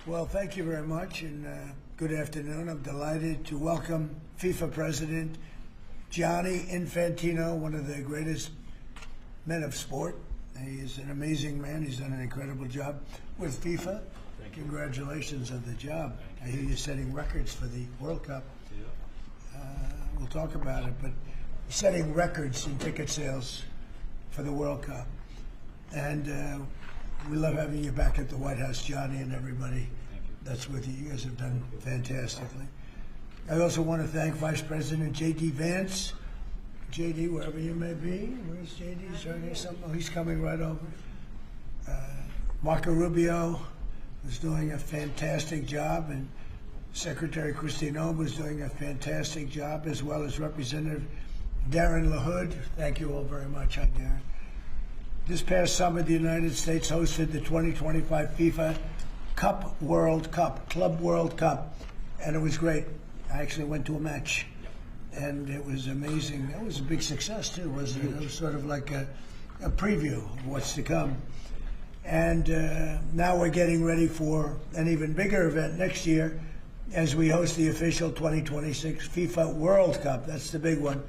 Well, thank you very much, and good afternoon. I'm delighted to welcome FIFA President Gianni Infantino, one of the greatest men of sport. He is an amazing man. He's done an incredible job with FIFA. Thank you. Congratulations on the job. I hear you're setting records for the World Cup. Yeah. We'll talk about it, but setting records in ticket sales for the World Cup. And we love having you back at the White House, Johnny, and everybody that's with you. You guys have done fantastically. I also want to thank Vice President J.D. Vance. J.D., wherever you may be. Where's J.D.? Is there something? Oh, he's coming right over. Marco Rubio was doing a fantastic job, and Secretary Christine Ohm was doing a fantastic job, as well as Representative Darren LaHood. Thank you all very much. Hi, Darren. This past summer, the United States hosted the 2025 FIFA Club World Cup, and it was great. I actually went to a match, and it was amazing. It was a big success, too, wasn't it? It was sort of like a preview of what's to come. And now we're getting ready for an even bigger event next year as we host the official 2026 FIFA World Cup. That's the big one.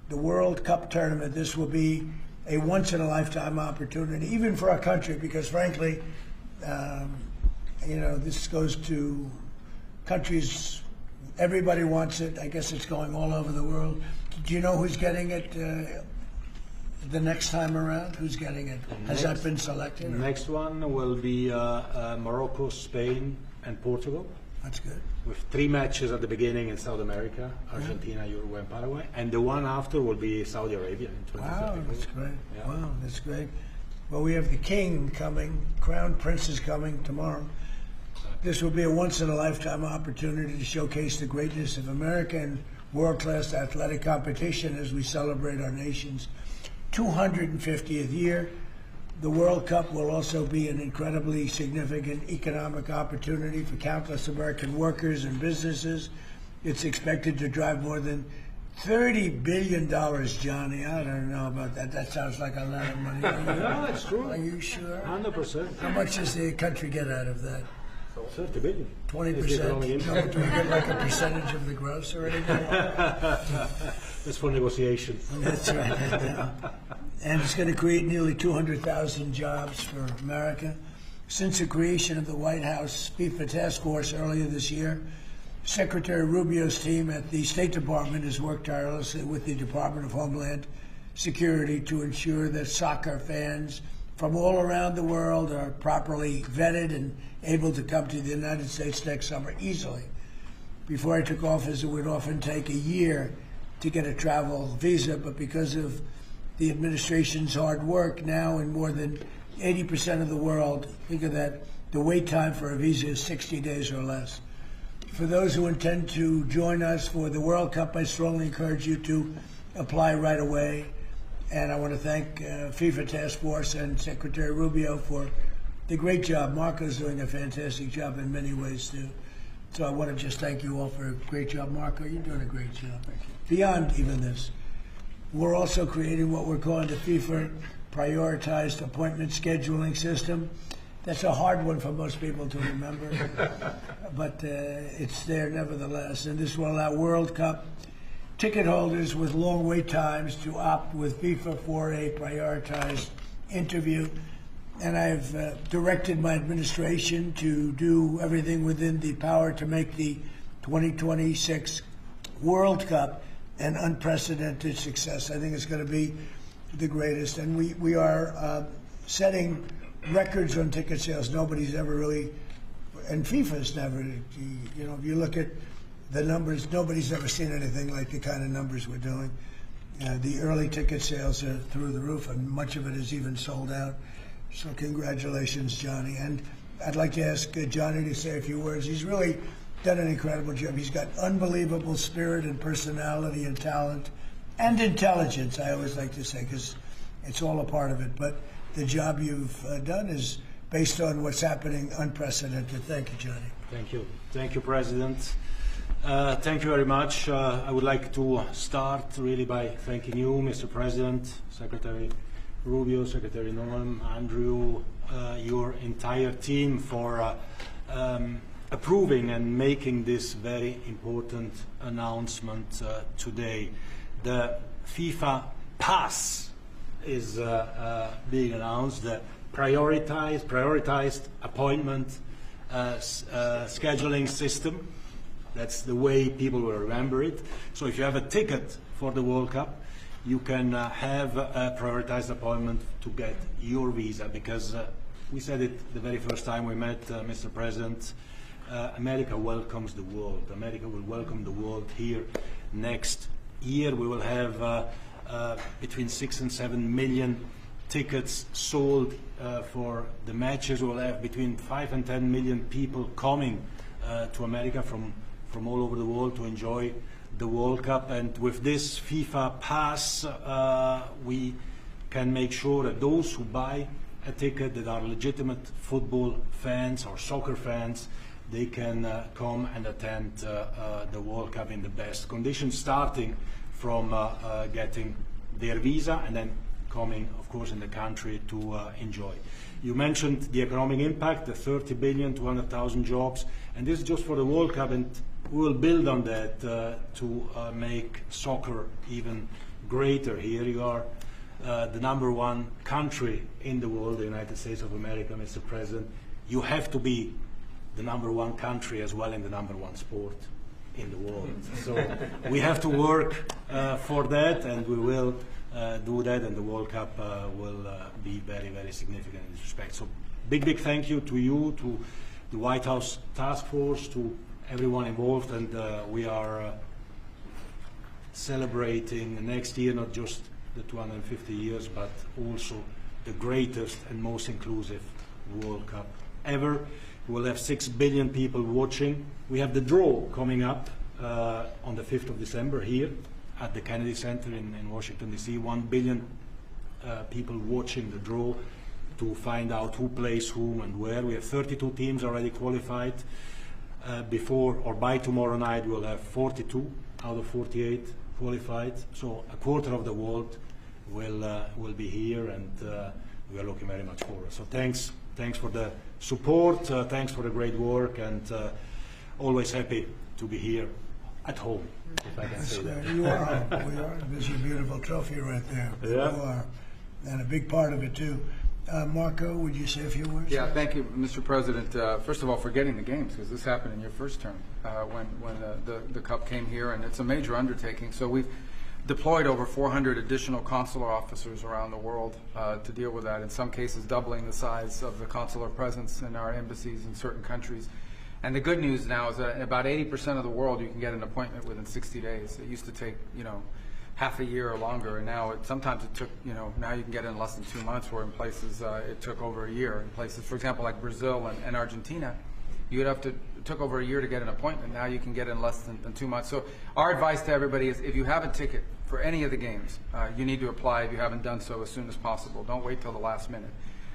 The World Cup tournament. This will be a once-in-a-lifetime opportunity, even for our country, because frankly, this goes to countries, everybody wants it. I guess it's going all over the world. Do you know who's getting it the next time around? Who's getting it? Has that been selected? The next one will be Morocco, Spain, and Portugal. That's good. With 3 matches at the beginning in South America, Argentina, Uruguay, and Paraguay. And the one after will be Saudi Arabia in 2030. Wow, that's great. Yeah. Wow, that's great. Well, we have the king coming, Crown Prince is coming tomorrow. This will be a once-in-a-lifetime opportunity to showcase the greatness of America and world-class athletic competition as we celebrate our nation's 250th year. The World Cup will also be an incredibly significant economic opportunity for countless American workers and businesses. It's expected to drive more than $30 billion, Johnny. I don't know about that. That sounds like a lot of money. No, it's true. Are you sure? 100%. How much does the country get out of that? 30 billion. 20%? No, do we get like a percentage of the gross or anything? That's for negotiation. That's right. And it's going to create nearly 200,000 jobs for America. Since the creation of the White House FIFA Task Force earlier this year, Secretary Rubio's team at the State Department has worked tirelessly with the Department of Homeland Security to ensure that soccer fans from all around the world are properly vetted and able to come to the United States next summer easily. Before I took office, it would often take a year to get a travel visa, but because of the administration's hard work, now in more than 80% of the world, think of that, the wait time for a visa is 60 days or less. For those who intend to join us for the World Cup, I strongly encourage you to apply right away. And I want to thank FIFA Task Force and Secretary Rubio for the great job. Marco's doing a fantastic job in many ways, too. So I want to just thank you all for a great job. Marco, you're doing a great job. Beyond even this, we're also creating what we're calling the FIFA Prioritized Appointment Scheduling System. That's a hard one for most people to remember, but it's there nevertheless. And this will allow World Cup ticket holders with long wait times to opt with FIFA for a prioritized interview. And I've directed my administration to do everything within the power to make the 2026 World Cup an unprecedented success. I think it's going to be the greatest. And we are setting records on ticket sales. Nobody's ever really, and FIFA's never, if you look at the numbers, nobody's ever seen anything like the kind of numbers we're doing. The early ticket sales are through the roof, and much of it is even sold out. So congratulations, Johnny. And I'd like to ask Johnny to say a few words. He's really done an incredible job. He's got unbelievable spirit and personality and talent and intelligence, I always like to say, because it's all a part of it. But the job you've done is based on what's happening, unprecedented. Thank you, Johnny. Thank you. Thank you, President. Thank you very much. I would like to start really by thanking you, Mr. President, Secretary Rubio, Secretary Noam, Andrew, your entire team for approving and making this very important announcement today. The FIFA Pass is being announced, the prioritized appointment scheduling system. That's the way people will remember it. So if you have a ticket for the World Cup, you can have a prioritized appointment to get your visa, because we said it the very first time we met, Mr. President, America welcomes the world. America will welcome the world here next year. We will have between 6 and 7 million tickets sold for the matches. We will have between 5 and 10 million people coming to America from all over the world to enjoy the World Cup. And with this FIFA Pass, we can make sure that those who buy a ticket that are legitimate football fans or soccer fans, they can come and attend the World Cup in the best conditions, starting from getting their visa and then coming, of course, in the country to enjoy. You mentioned the economic impact, the 30 billion, 200,000 jobs, and this is just for the World Cup, and we will build on that to make soccer even greater here. You are the #1 country in the world, the United States of America, Mr. President. You have to be the #1 country as well in the #1 sport in the world. So we have to work for that, and we will do that, and the World Cup will be very, very significant in this respect. So big thank you to you, to the White House Task Force, to everyone involved, and we are celebrating next year not just the 250 years, but also the greatest and most inclusive World Cup ever. We'll have 6 billion people watching. We have the draw coming up on the 5th of December here at the Kennedy Center in Washington, D.C. 1 billion people watching the draw to find out who plays whom and where. We have 32 teams already qualified. Before or by tomorrow night, we'll have 42 out of 48 qualified. So a quarter of the world will be here, and we are looking very much forward. So thanks for the support, thanks for the great work, and always happy to be here at home, if I can say that. You are. We are. There's your beautiful trophy right there. Yeah. You are. And a big part of it, too. Marco, would you say a few words? Yeah, thank you, Mr. President. First of all, for getting the games, because this happened in your first term when the Cup came here, and it's a major undertaking. So we've deployed over 400 additional consular officers around the world to deal with that, in some cases doubling the size of the consular presence in our embassies in certain countries. And the good news now is that in about 80% of the world you can get an appointment within 60 days. It used to take, half a year or longer, and now sometimes it took, now you can get in less than 2 months, where in places it took over a year. In places, for example, like Brazil and Argentina, it took over a year to get an appointment. Now you can get in less than 2 months. So our advice to everybody is, if you have a ticket for any of the games, you need to apply if you haven't done so as soon as possible. Don't wait till the last minute.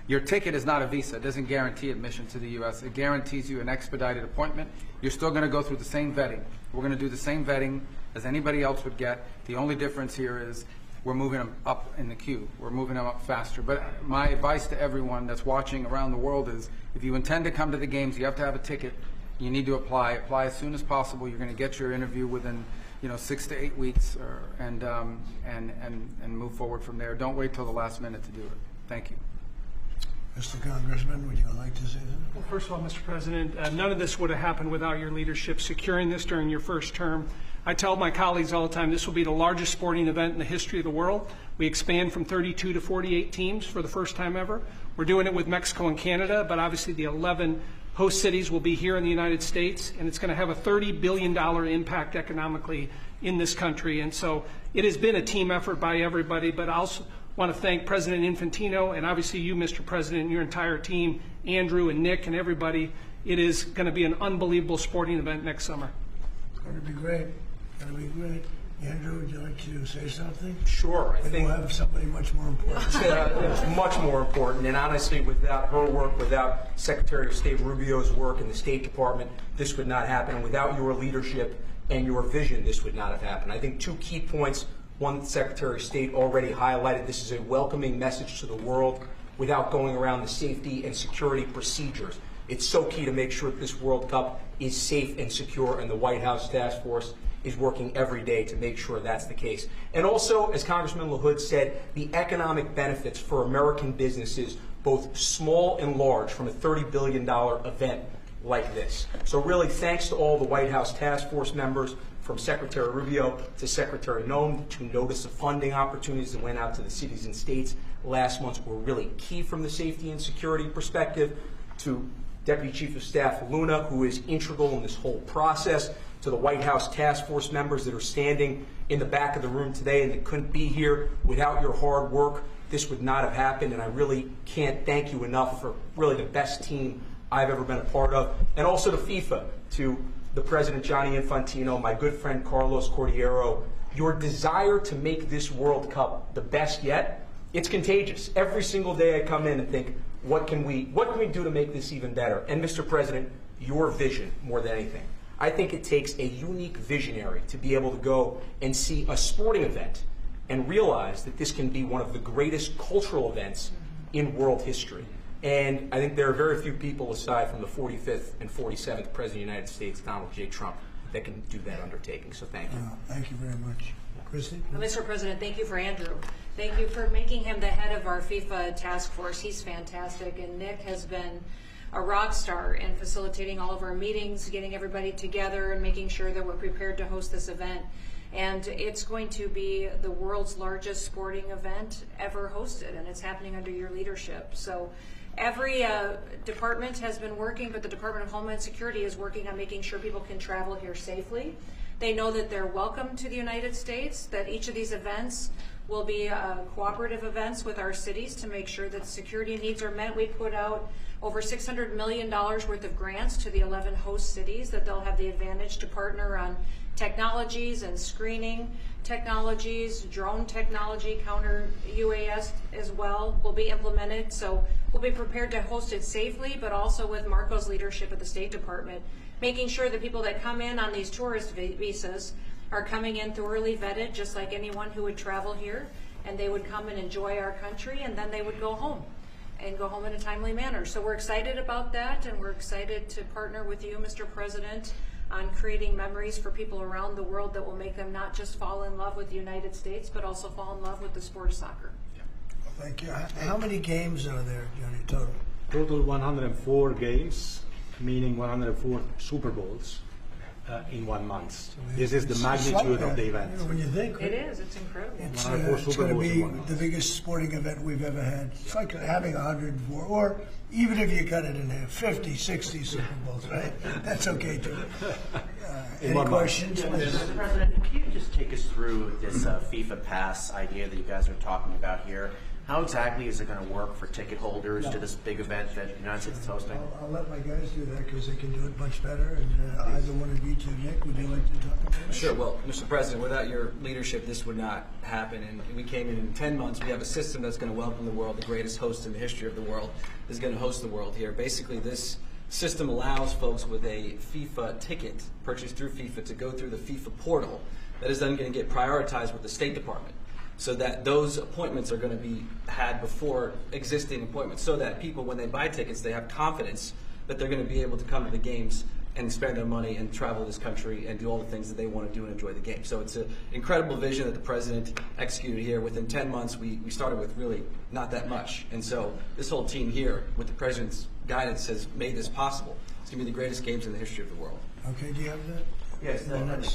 Your ticket is not a visa. It doesn't guarantee admission to the U.S. It guarantees you an expedited appointment. You're still going to go through the same vetting. We're going to do the same vetting as anybody else would get. The only difference here is we're moving them up in the queue. We're moving them up faster. But my advice to everyone that's watching around the world is, if you intend to come to the games, you have to have a ticket. You need to apply. Apply as soon as possible. You're going to get your interview within 6 to 8 weeks, and move forward from there. Don't wait till the last minute to do it. Thank you. Mr. Congressman, would you like to say something? Well, first of all, Mr. President, none of this would have happened without your leadership securing this during your first term. I tell my colleagues all the time, this will be the largest sporting event in the history of the world. We expand from 32 to 48 teams for the first time ever. We're doing it with Mexico and Canada, but obviously the 11 host cities will be here in the United States, and it's going to have a $30 billion impact economically in this country. And so it has been a team effort by everybody, but I also want to thank President Infantino and obviously you, Mr. President, and your entire team, Andrew and Nick and everybody. It is going to be an unbelievable sporting event next summer. It's going to be great. It's going to be great. Andrew, would you like to say something? Sure. I think we'll have somebody much more important. it's much more important. And honestly, without her work, without Secretary of State Rubio's work in the State Department, this would not happen. And without your leadership and your vision, this would not have happened. I think 2 key points. One, the Secretary of State already highlighted. This is a welcoming message to the world without going around the safety and security procedures. It's so key to make sure that this World Cup is safe and secure, and the White House task force is working every day to make sure that's the case. And also, as Congressman LaHood said, the economic benefits for American businesses, both small and large, from a $30 billion event like this. So really, thanks to all the White House task force members, from Secretary Rubio to Secretary Noem, to notice of funding opportunities that went out to the cities and states last month were really key from the safety and security perspective, to Deputy Chief of Staff Luna, who is integral in this whole process, to the White House task force members that are standing in the back of the room today and that couldn't be here. Without your hard work, this would not have happened, and I really can't thank you enough for really the best team I've ever been a part of. And also to FIFA, to the President Gianni Infantino, my good friend Carlos Cordiero. Your desire to make this World Cup the best yet, it's contagious. Every single day I come in and think, what can we do to make this even better? And Mr. President, your vision more than anything. I think it takes a unique visionary to be able to go and see a sporting event and realize that this can be one of the greatest cultural events in world history. And I think there are very few people, aside from the 45th and 47th President of the United States, Donald J. Trump, that can do that undertaking. So thank you. Thank you very much. Christy? Mr. President, thank you for Andrew. Thank you for making him the head of our FIFA task force. He's fantastic. And Nick has been a rock star in facilitating all of our meetings, getting everybody together, and making sure that we're prepared to host this event. And it's going to be the world's largest sporting event ever hosted, and it's happening under your leadership. So every department has been working, but the Department of Homeland Security is working on making sure people can travel here safely. They know that they're welcome to the United States, that each of these events will be cooperative events with our cities to make sure that security needs are met. We put out over $600 million worth of grants to the 11 host cities that they'll have the advantage to partner on technologies and screening technologies, drone technology, counter UAS as well will be implemented. So we'll be prepared to host it safely, but also with Marco's leadership at the State Department, making sure that people that come in on these tourist visas are coming in thoroughly vetted, just like anyone who would travel here, and they would come and enjoy our country, and then they would go home and go home in a timely manner. So we're excited about that, and we're excited to partner with you, Mr. President, on creating memories for people around the world that will make them not just fall in love with the United States, but also fall in love with the sport of soccer. Thank you. How many games are there, Johnny, total? Total 104 games, meaning 104 Super Bowls in 1 month. This is the magnitude of the event. You know, when you think It is. It's incredible. it's, Super it's going to Bowls in be 1 month. the biggest sporting event we've ever had. It's like having 104, or even if you cut it in half, 50, 60 Super Bowls, right? That's okay too. In Any 1 month. questions? Mr. President, can you just take us through this FIFA Pass idea that you guys are talking about here? How exactly is it going to work for ticket holders to this big event that the United States is hosting? I'll let my guys do that because they can do it much better. And either one of you two, Nick, would you like to talk about it? Sure. Well, Mr. President, without your leadership, this would not happen. And we came in 10 months. We have a system that's going to welcome the world. The greatest host in the history of the world is going to host the world here. Basically, this system allows folks with a FIFA ticket purchased through FIFA to go through the FIFA portal that is then going to get prioritized with the State Department, so that those appointments are going to be had before existing appointments, so that people, when they buy tickets, they have confidence that they're going to be able to come to the games and spend their money and travel this country and do all the things that they want to do and enjoy the game. So it's an incredible vision that the President executed here. Within 10 months, we started with really not that much. And so this whole team here, with the President's guidance, has made this possible. It's going to be the greatest games in the history of the world. Okay, do you have that? Yes, Yes.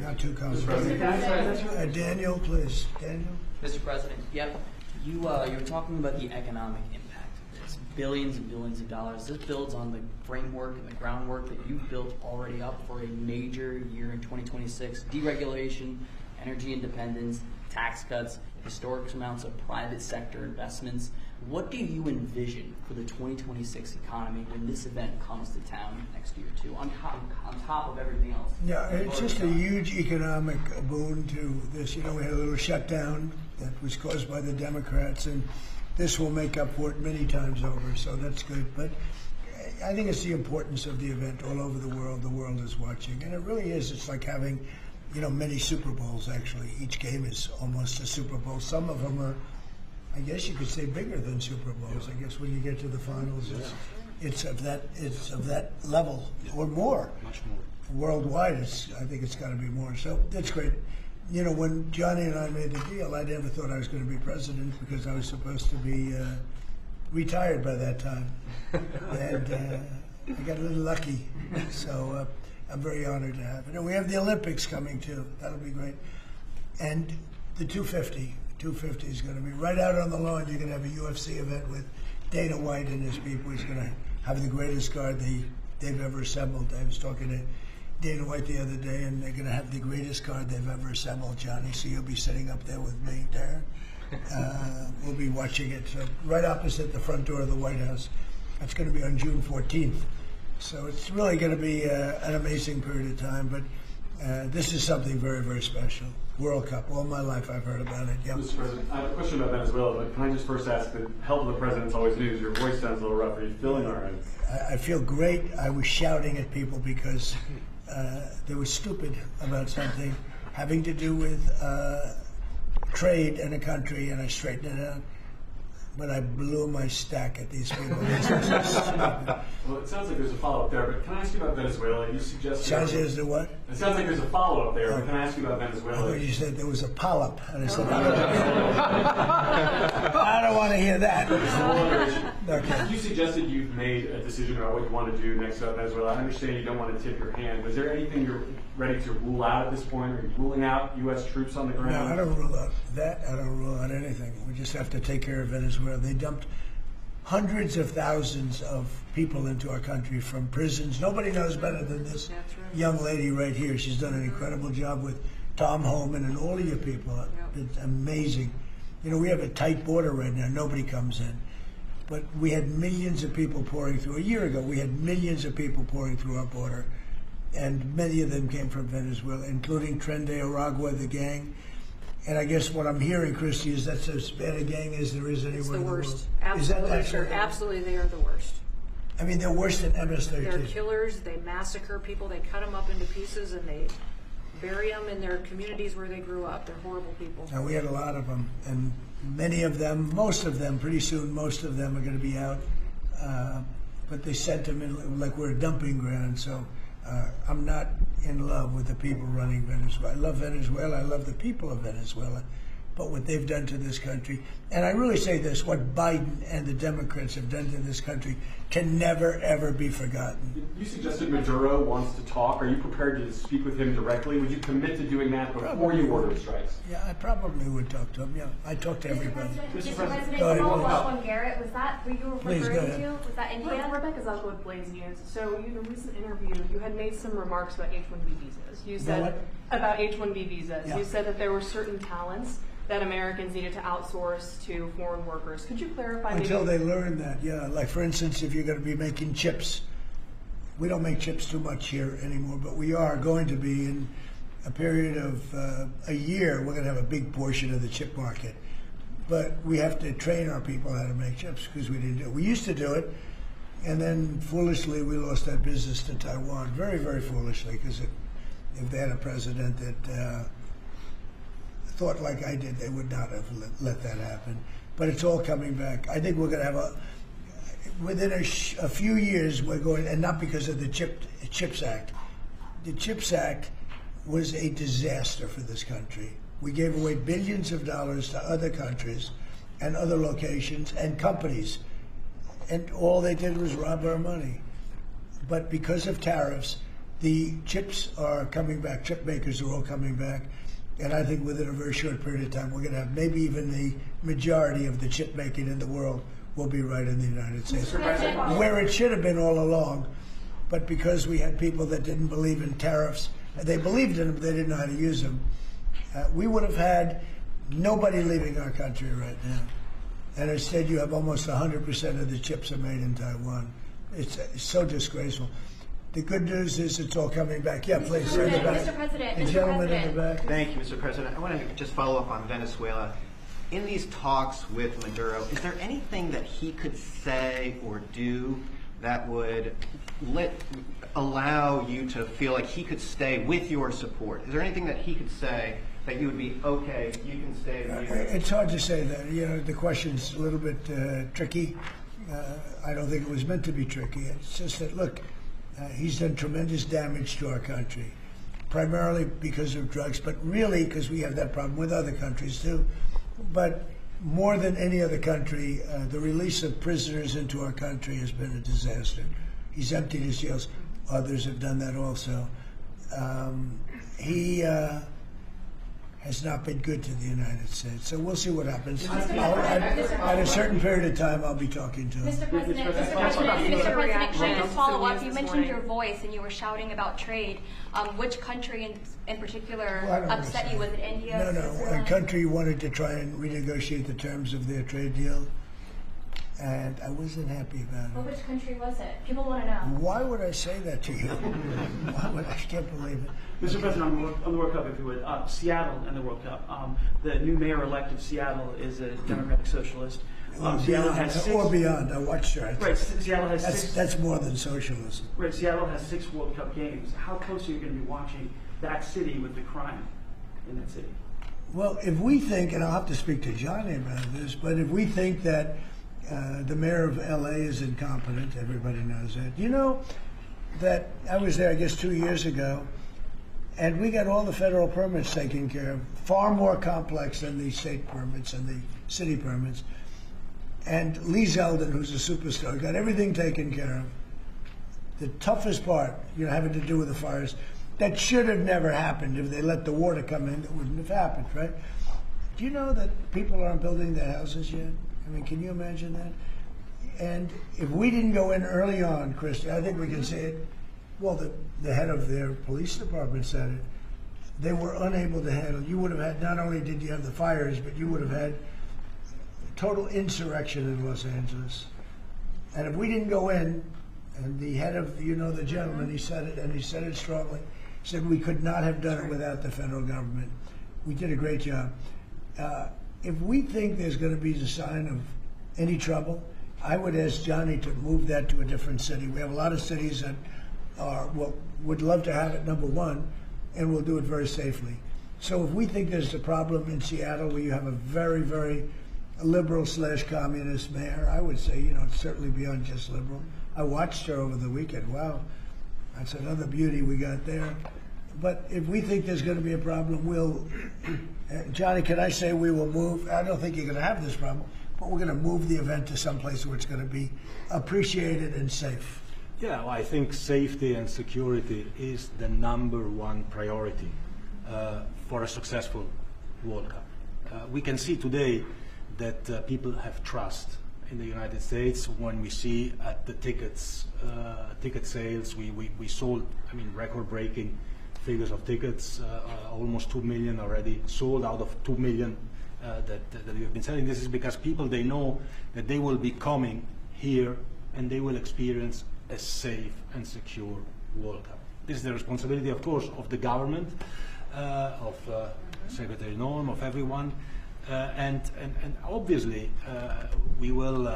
Not too complicated. Daniel, please. Daniel? Mr. President, yep. You were talking about the economic impact of this. Billions and billions of dollars. This builds on the framework and the groundwork that you've built already up for a major year in 2026. Deregulation, energy independence, tax cuts, historic amounts of private sector investments. What do you envision for the 2026 economy when this event comes to town next year, too, on top of everything else? Yeah, it's just a huge economic boon to this. You know, we had a little shutdown that was caused by the Democrats, and this will make up for it many times over, so that's good. But I think it's the importance of the event all over the world. The world is watching, and it really is. It's like having, you know, many Super Bowls, actually. Each game is almost a Super Bowl. Some of them are, I guess you could say, bigger than Super Bowls. I guess when you get to the finals, it's of that level or more. Much more. Worldwide, I think it's got to be more. So that's great. You know, when Johnny and I made the deal, I never thought I was going to be president because I was supposed to be retired by that time, and I got a little lucky. So I'm very honored to have it. And we have the Olympics coming too. That'll be great. And the 250 is going to be right out on the lawn. You're going to have a UFC event with Dana White and his people. He's going to have the greatest card they've ever assembled. I was talking to Dana White the other day, and they're going to have the greatest card they've ever assembled, Johnny. So you'll be sitting up there with me, Darren. We'll be watching it. So right opposite the front door of the White House. That's going to be on June 14th. So it's really going to be an amazing period of time. But this is something very, very special. World Cup. All my life I've heard about it. Yep. Mr. President, I have a question about Venezuela, but can I just first ask, the help of the president's always news. Your voice sounds a little rough. Are you feeling all right? I feel great. I was shouting at people because they were stupid about something having to do with trade in a country, and I straightened it out. But I blew my stack at these people. Well, it sounds like there's a follow-up there, but can I ask you about Venezuela? You suggested... Sounds as the what? It sounds like there's a follow-up there, but can I ask you about Venezuela? You said there was a polyp, and I said, I don't want to hear that. Okay. You suggested you've made a decision about what you want to do next about Venezuela. I understand you don't want to tip your hand, but is there anything you're ready to rule out at this point? Are you ruling out U.S. troops on the ground? No, I don't rule out that. I don't rule out anything. We just have to take care of Venezuela. They dumped hundreds of thousands of people into our country from prisons. Nobody knows better than this young lady right here. She's done an incredible job with Tom Homan and all of your people. It's amazing. You know, we have a tight border right now. Nobody comes in. But we had millions of people pouring through. A year ago, we had millions of people pouring through our border. And many of them came from Venezuela, including Tren de Aragua, the gang. And I guess what I'm hearing, Christy, is that's as bad a gang as there is anywhere in the world. It's the worst. Absolutely, sir. Absolutely, they are the worst. I mean, they're worse than MS-13. They're killers. They massacre people. They cut them up into pieces, and they bury them in their communities where they grew up. They're horrible people. Now, we had a lot of them, and many of them, most of them, pretty soon, most of them are going to be out. But they sent them in like we're a dumping ground, so I'm not in love with the people running Venezuela. I love Venezuela. I love the people of Venezuela. But what they've done to this country, and I really say this, what Biden and the Democrats have done to this country can never, ever be forgotten. You suggested Maduro wants to talk. Are you prepared to speak with him directly? Would you commit to doing that before you order strikes? Yeah, I probably would talk to him. Yeah, I talk to everybody. Mr. President, Go ahead, Sean Garrett, was that who you were Please, go referring ahead. to? Was that India? Rebecca Zalko with Blaze News. So in a recent interview, you had made some remarks about H-1B visas. You said about H-1B visas. Yeah. You said that there were certain talents that Americans needed to outsource to foreign workers. Could you clarify? Until they learn that, yeah. Like, for instance, if you're going to be making chips, we don't make chips too much here anymore, but we are going to be in a period of a year. We're going to have a big portion of the chip market. But we have to train our people how to make chips because we didn't do it. We used to do it, and then foolishly we lost that business to Taiwan. Very, very foolishly, because if they had a president that thought like I did, they would not have let that happen. But it's all coming back. I think we're going to have within a few years, we're going, and not because of the CHIPS Act. The CHIPS Act was a disaster for this country. We gave away billions of dollars to other countries and other locations and companies. And all they did was rob our money. But because of tariffs, the chips are coming back. Chip makers are all coming back. And I think within a very short period of time, we're going to have maybe even the majority of the chip making in the world will be right in the United States. Where it should have been all along. But because we had people that didn't believe in tariffs, they believed in them, but they didn't know how to use them, we would have had nobody leaving our country right now. And instead, you have almost 100% of the chips are made in Taiwan. It's so disgraceful. The good news is it's all coming back. Yeah, please. Mr. President, the gentleman in the back. Thank you, Mr. President. I want to just follow up on Venezuela. In these talks with Maduro, is there anything that he could say or do that would allow you to feel like he could stay with your support? Is there anything that he could say that you would be, okay, you can stay with you? It's hard to say that. You know, the question's a little bit tricky. I don't think it was meant to be tricky. It's just that, look, he's done tremendous damage to our country, primarily because of drugs, but really because we have that problem with other countries too. But more than any other country, the release of prisoners into our country has been a disaster. He's emptied his jails. Others have done that also. He has not been good to the United States. So we'll see what happens. At a certain period of time, I'll be talking to him. Mr. President, can I just follow up? You mentioned your voice and you were shouting about trade. Which country in particular upset you? Was it India? No. A country wanted to try and renegotiate the terms of their trade deal, and I wasn't happy about Well, it. which country was it? People want to know. Why would I say that to you? I can't believe it. Mr. President, on the World Cup, if you would, Seattle and the World Cup. The new mayor-elect of Seattle is a Democratic Socialist. Seattle has six, or beyond. I watched her. Right, Seattle has six. That's more than socialism. Right, Seattle has 6 World Cup games. How close are you going to be watching that city with the crime in that city? Well, if we think, and I'll have to speak to Johnny about this, but if we think that the mayor of L.A. is incompetent, everybody knows that. You know that I was there, I guess, 2 years ago, and we got all the federal permits taken care of, far more complex than the state permits and the city permits. And Lee Zeldin, who's a superstar, got everything taken care of. The toughest part, having to do with the fires, that should have never happened. If they let the water come in, it wouldn't have happened, right? Do you know that people aren't building their houses yet? I mean, can you imagine that? And if we didn't go in early on, Christy, I think we can say it. Well, the head of their police department said it. They were unable to handle. You would have had, not only did you have the fires, but you would have had total insurrection in Los Angeles. And if we didn't go in, and the head of, the gentleman, he said it, and he said it strongly, he said we could not have done it without the federal government. We did a great job. If we think there's going to be a sign of any trouble, I would ask Johnny to move that to a different city. We have a lot of cities that would love to have it, number one, and we'll do it very safely. So if we think there's a problem in Seattle where you have a very, very liberal/communist mayor, I would say, it's certainly beyond just liberal. I watched her over the weekend. Wow, that's another beauty we got there. But if we think there's going to be a problem, we'll, Johnny, can I say we will move? I don't think you're going to have this problem, but we're going to move the event to someplace where it's going to be appreciated and safe. Yeah, well, I think safety and security is the #1 priority for a successful World Cup. We can see today that people have trust in the United States when we see at the ticket sales, we sold, record-breaking figures of tickets, almost 2 million already sold out of 2 million that we've been selling. This is because people, they know that they will be coming here and they will experience a safe and secure World Cup. This is the responsibility, of course, of the government, of Secretary Norm, of everyone, and obviously we will.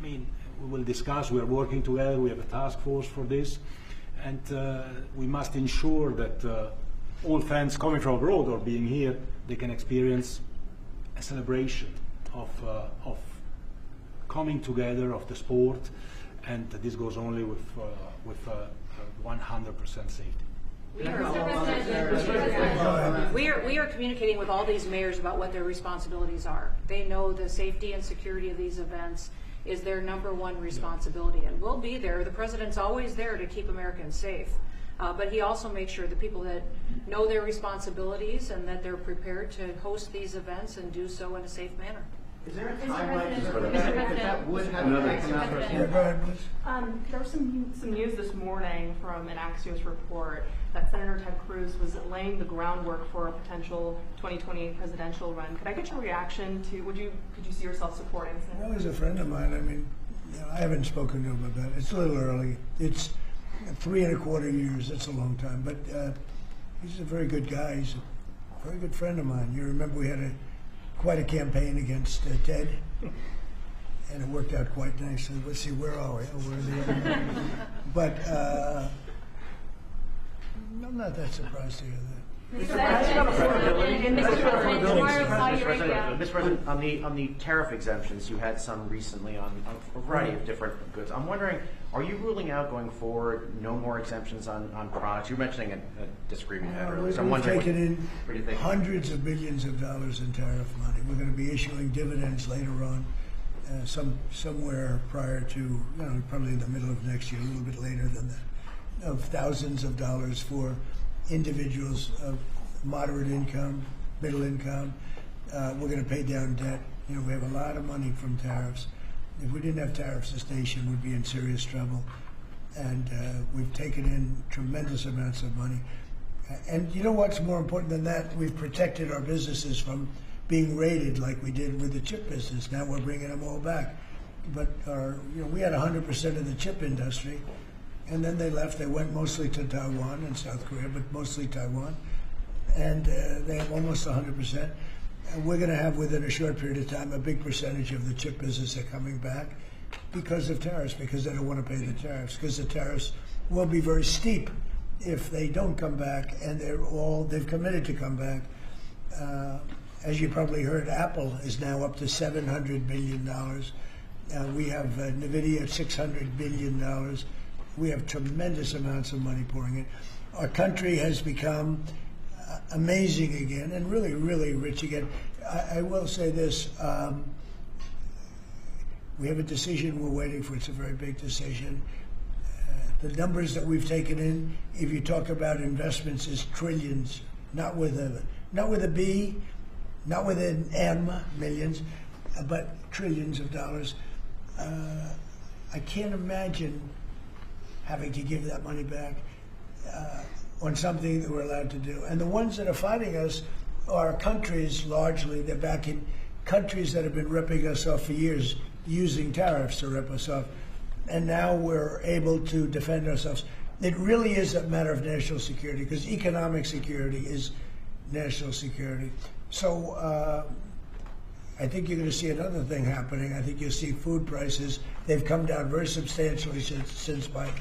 We will discuss. We are working together. We have a task force for this, and we must ensure that all fans coming from abroad or being here, they can experience a celebration of coming together of the sport. And this goes only with 100% safety. We are communicating with all these mayors about what their responsibilities are. They know the safety and security of these events is their #1 responsibility, and we'll be there. The president's always there to keep Americans safe, but he also makes sure the people that know their responsibilities and that they're prepared to host these events and do so in a safe manner. Is there a Mr. timeline President, that would have an economic impact? There was some news this morning from an Axios report that Senator Ted Cruz was laying the groundwork for a potential 2028 presidential run. Could I get your reaction to? Could you see yourself supporting Senator? Well, he's a friend of mine. I haven't spoken to him about it. It's a little early. It's 3¼ years. That's a long time. But he's a very good guy. He's a very good friend of mine. You remember we had quite a campaign against Ted, and it worked out quite nicely. Let's see, where are we? Oh, we're there. But I'm not that surprised to hear that. Mr. President, on the tariff exemptions, you had some recently on a variety of different goods. I'm wondering, are you ruling out going forward no more exemptions on products? You were mentioning a disagreement you had earlier. So I'm wondering we've taken in hundreds of billions of dollars in tariff money. We're going to be issuing dividends later on, somewhere prior to, probably in the middle of next year, a little bit later than that, of thousands of dollars for individuals of moderate income, middle income. We're going to pay down debt. We have a lot of money from tariffs. If we didn't have tariffs, this nation would be in serious trouble. And we've taken in tremendous amounts of money. And you know what's more important than that? We've protected our businesses from being raided like we did with the chip business. Now we're bringing them all back. But we had 100% of the chip industry, and then they left. They went mostly to Taiwan and South Korea, but mostly Taiwan. And they have almost 100%. And we're going to have, within a short period of time, a big percentage of the chip business are coming back because of tariffs, because they don't want to pay the tariffs, because the tariffs will be very steep if they don't come back, and they've committed to come back. As you probably heard, Apple is now up to $700 billion. We have NVIDIA at $600 billion. We have tremendous amounts of money pouring in. Our country has become amazing again and really, really rich again. I will say this. We have a decision we're waiting for. It's a very big decision. The numbers that we've taken in, if you talk about investments, is trillions, not with a B, not with an M, millions, but trillions of dollars. I can't imagine having to give that money back on something that we're allowed to do. And the ones that are fighting us are countries, largely. They're back in countries that have been ripping us off for years, using tariffs to rip us off. And now we're able to defend ourselves. It really is a matter of national security, because economic security is national security. So I think you're going to see another thing happening. I think you'll see food prices. They've come down very substantially since Biden.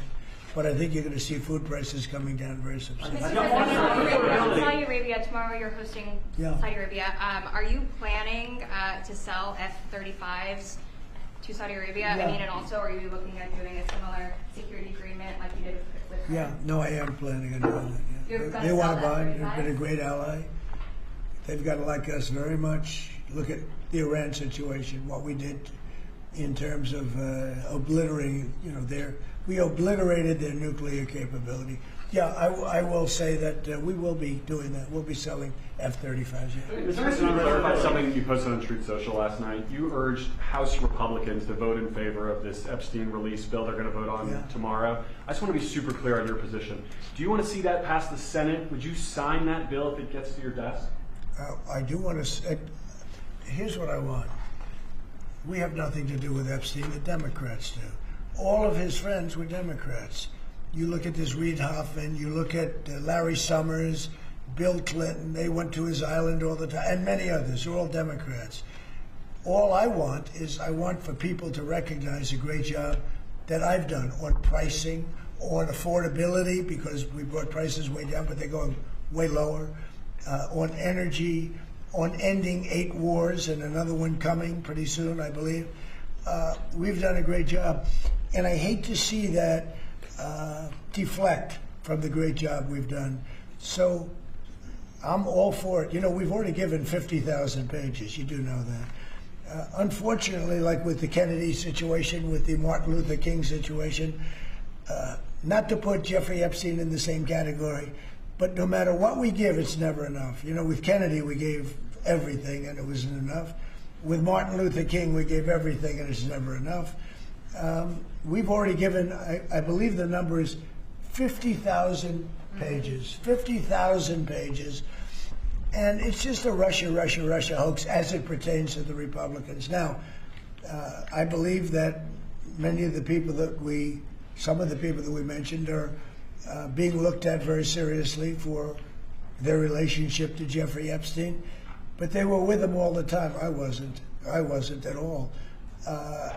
But I think you're going to see food prices coming down very substantially. Saudi Arabia, tomorrow you're hosting Saudi Arabia. Are you planning to sell F-35s to Saudi Arabia? Yeah. I mean, and also, are you looking at doing a similar security agreement like you did with Yeah, no, I am planning on doing that. Yeah. They want to buy. They've been a great ally. They've got to like us very much. Look at the Iran situation, what we did in terms of obliterating, we obliterated their nuclear capability. Yeah, I will say that we will be doing that. We'll be selling F-35s. Yeah. Mr. President, to clarify something that you posted on Truth Social last night. You urged House Republicans to vote in favor of this Epstein release bill they're going to vote on tomorrow. I just want to be super clear on your position. Do you want to see that pass the Senate? Would you sign that bill if it gets to your desk? I do want to. Here's what I want. We have nothing to do with Epstein. The Democrats do. All of his friends were Democrats. You look at this Reid Hoffman, you look at Larry Summers, Bill Clinton, they went to his island all the time, and many others. They're all Democrats. All I want for people to recognize the great job that I've done on pricing, on affordability, because we brought prices way down, but they're going way lower, on energy, on ending 8 wars and another one coming pretty soon, I believe. We've done a great job. And I hate to see that deflect from the great job we've done. So I'm all for it. We've already given 50,000 pages. You do know that. Unfortunately, like with the Kennedy situation, with the Martin Luther King situation, not to put Jeffrey Epstein in the same category, but no matter what we give, it's never enough. With Kennedy, we gave everything, and it wasn't enough. With Martin Luther King, we gave everything, and it's never enough. We've already given, I believe the number is 50,000 pages. 50,000 pages. And it's just a Russia hoax as it pertains to the Republicans. Now, I believe that many of the people some of the people that we mentioned are being looked at very seriously for their relationship to Jeffrey Epstein. But they were with him all the time. I wasn't at all.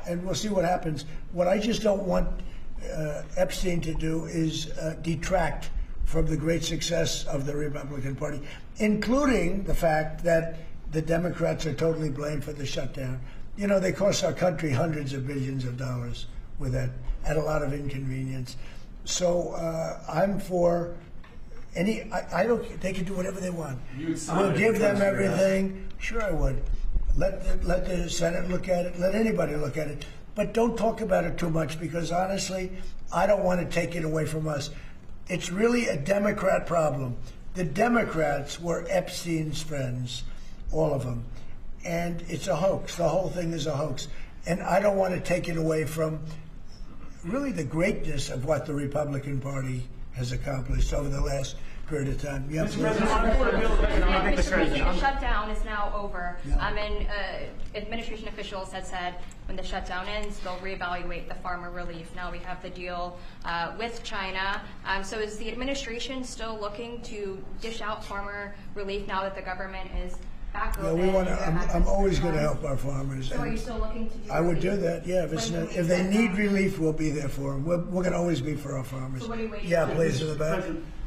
And we'll see what happens. What I just don't want Epstein to do is detract from the great success of the Republican Party, including the fact that the Democrats are totally blamed for the shutdown. You know, they cost our country hundreds of billions of dollars with that, at a lot of inconvenience. So I'm for any. I don't. They can do whatever they want. We'll give them everything. Sure, I would. Let the Senate look at it. Let anybody look at it. But don't talk about it too much, because honestly, I don't want to take it away from us. It's really a Democrat problem. The Democrats were Epstein's friends, all of them. And it's a hoax. The whole thing is a hoax. And I don't want to take it away from really the greatness of what the Republican Party has accomplished over the last period of time. Yeah, The shutdown is now over. And administration officials had said when the shutdown ends, they'll reevaluate the farmer relief. Now we have the deal with China. So is the administration still looking to dish out farmer relief now that the government is back open? Yeah, we want to. I'm always going to help our farmers. So are you still looking to do I would do that, yeah. If they need relief, we'll be there for them. We're going to always be for our farmers. So what are you waiting Yeah, for? please, in the back.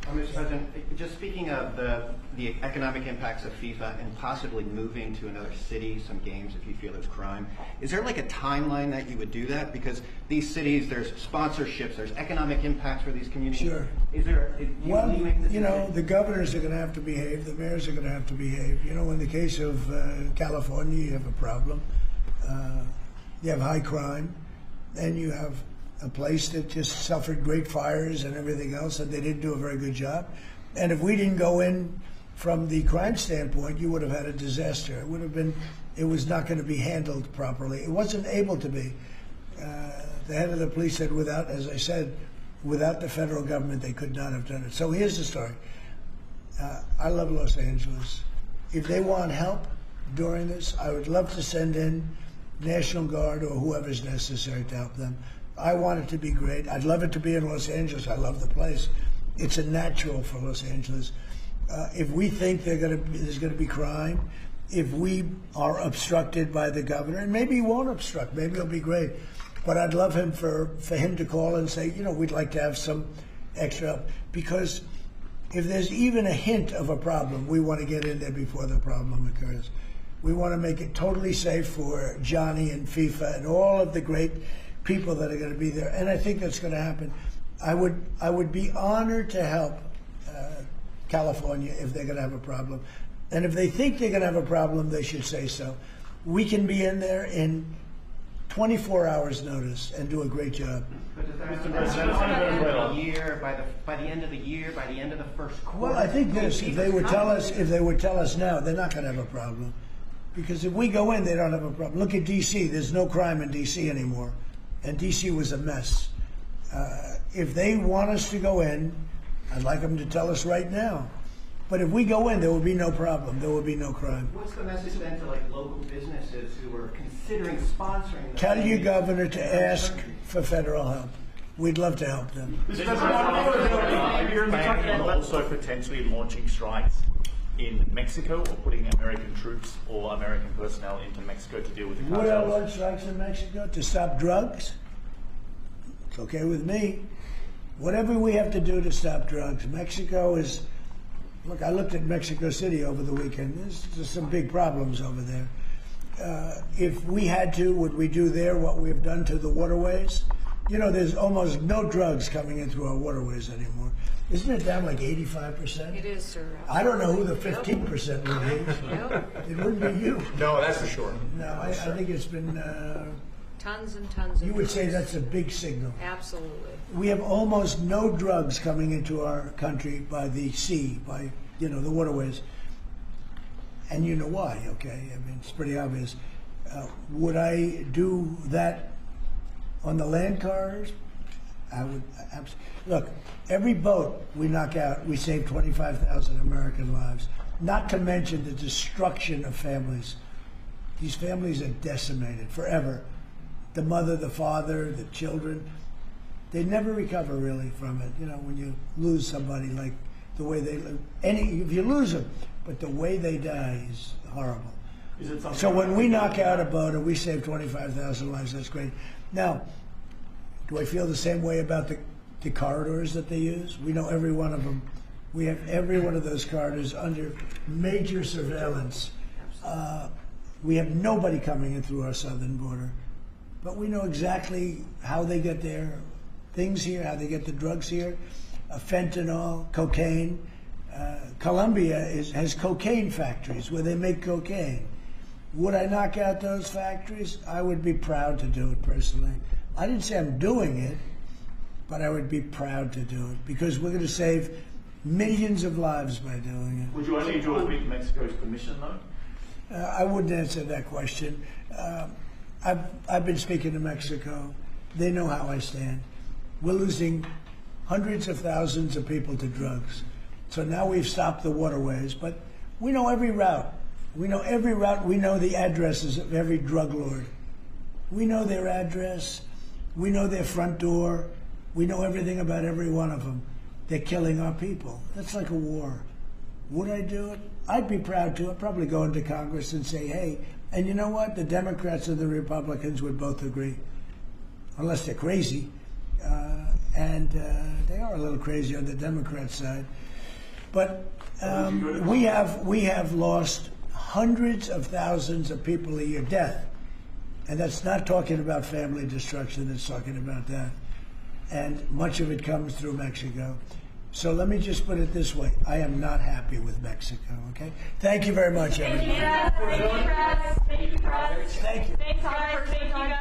Mr. President, just speaking of the economic impacts of FIFA and possibly moving to another city, some games if you feel there's crime, is there like a timeline that you would do that? Because these cities, there's sponsorships, there's economic impacts for these communities. Sure. Is there? Well, you know, the governors are going to have to behave. The mayors are going to have to behave. You know, in the case of California, you have a problem. You have high crime, and you have a place that just suffered great fires and everything else, and they didn't do a very good job. And if we didn't go in from the crime standpoint, you would have had a disaster. It would have been, it was not going to be handled properly. It wasn't able to be. The head of the police said without, as I said, without the federal government, they could not have done it. So here's the story. I love Los Angeles. If they want help during this, I would love to send in National Guard or whoever's necessary to help them. I want it to be great. I'd love it to be in Los Angeles. I love the place. It's a natural for Los Angeles. If we think there's going to be crime, if we are obstructed by the governor, and maybe he won't obstruct, maybe it'll be great. But I'd love him for him to call and say, you know, we'd like to have some extra help. Because if there's even a hint of a problem, we want to get in there before the problem occurs. We want to make it totally safe for Johnny and FIFA and all of the great people that are going to be there, and I think that's going to happen. I would be honored to help California if they're going to have a problem, and if they think they're going to have a problem, they should say so. We can be in there in 24 hours notice and do a great job. But does that year, by the end of the year, by the end of the first quarter? Well, I think this: if they would tell us now, they're not going to have a problem, because if we go in, they don't have a problem. Look at D.C. There's no crime in D.C. anymore. And D.C. was a mess. If they want us to go in, I'd like them to tell us right now. But if we go in, there will be no problem. There will be no crime. What's the message then to like local businesses who are considering sponsoring? Tell your governor to ask for federal help. We'd love to help them. And also potentially launching strikes in Mexico, or putting American troops or American personnel into Mexico to deal with the cartels. Would I launch strikes in Mexico to stop drugs? It's okay with me. Whatever we have to do to stop drugs. Mexico is, look, I looked at Mexico City over the weekend. There's some big problems over there. If we had to, would we do there what we've done to the waterways? You know, there's almost no drugs coming in through our waterways anymore. Isn't it down like 85%? It is, sir. I don't know who the 15% would be. It wouldn't be you. No, that's for sure. No, I think it's been... Tons and tons of you would say drugs. that's a big signal. Absolutely. We have almost no drugs coming into our country by the sea, by, you know, the waterways. And you know why, okay? I mean, it's pretty obvious. Would I do that on the land cars? I would absolutely. Look, every boat we knock out, we save 25,000 American lives. Not to mention the destruction of families. These families are decimated forever. The mother, the father, the children, they never recover really from it. You know, when you lose somebody, like the way they live. If you lose them, but the way they die is horrible. So when we knock out a boat and we save 25,000 lives, that's great. Now, do I feel the same way about the the corridors that they use. We know every one of them. We have every one of those corridors under major surveillance. We have nobody coming in through our southern border. But we know exactly how they get their things here, how they get the drugs here, fentanyl, cocaine. Colombia has cocaine factories where they make cocaine. Would I knock out those factories? I would be proud to do it personally. I didn't say I'm doing it, but I would be proud to do it because we're going to save millions of lives by doing it. Would you only do it with Mexico's permission, though? I wouldn't answer that question. I've been speaking to Mexico. They know how I stand. We're losing hundreds of thousands of people to drugs. So now we've stopped the waterways, but we know every route. We know every route. We know the addresses of every drug lord. We know their address. We know their front door. We know everything about every one of them. They're killing our people. That's like a war. Would I do it? I'd be proud to. I'd probably go into Congress and say, hey, and you know what? The Democrats and the Republicans would both agree, unless they're crazy. And they are a little crazy on the Democrat side. But we have lost hundreds of thousands of people a year, death. And that's not talking about family destruction, that's talking about that. And much of it comes through Mexico. So let me just put it this way. I am not happy with Mexico, okay? Thank you very much, everybody. Thank you, Press. Thank you, Press. Thank you. Thanks, Thank you, guys.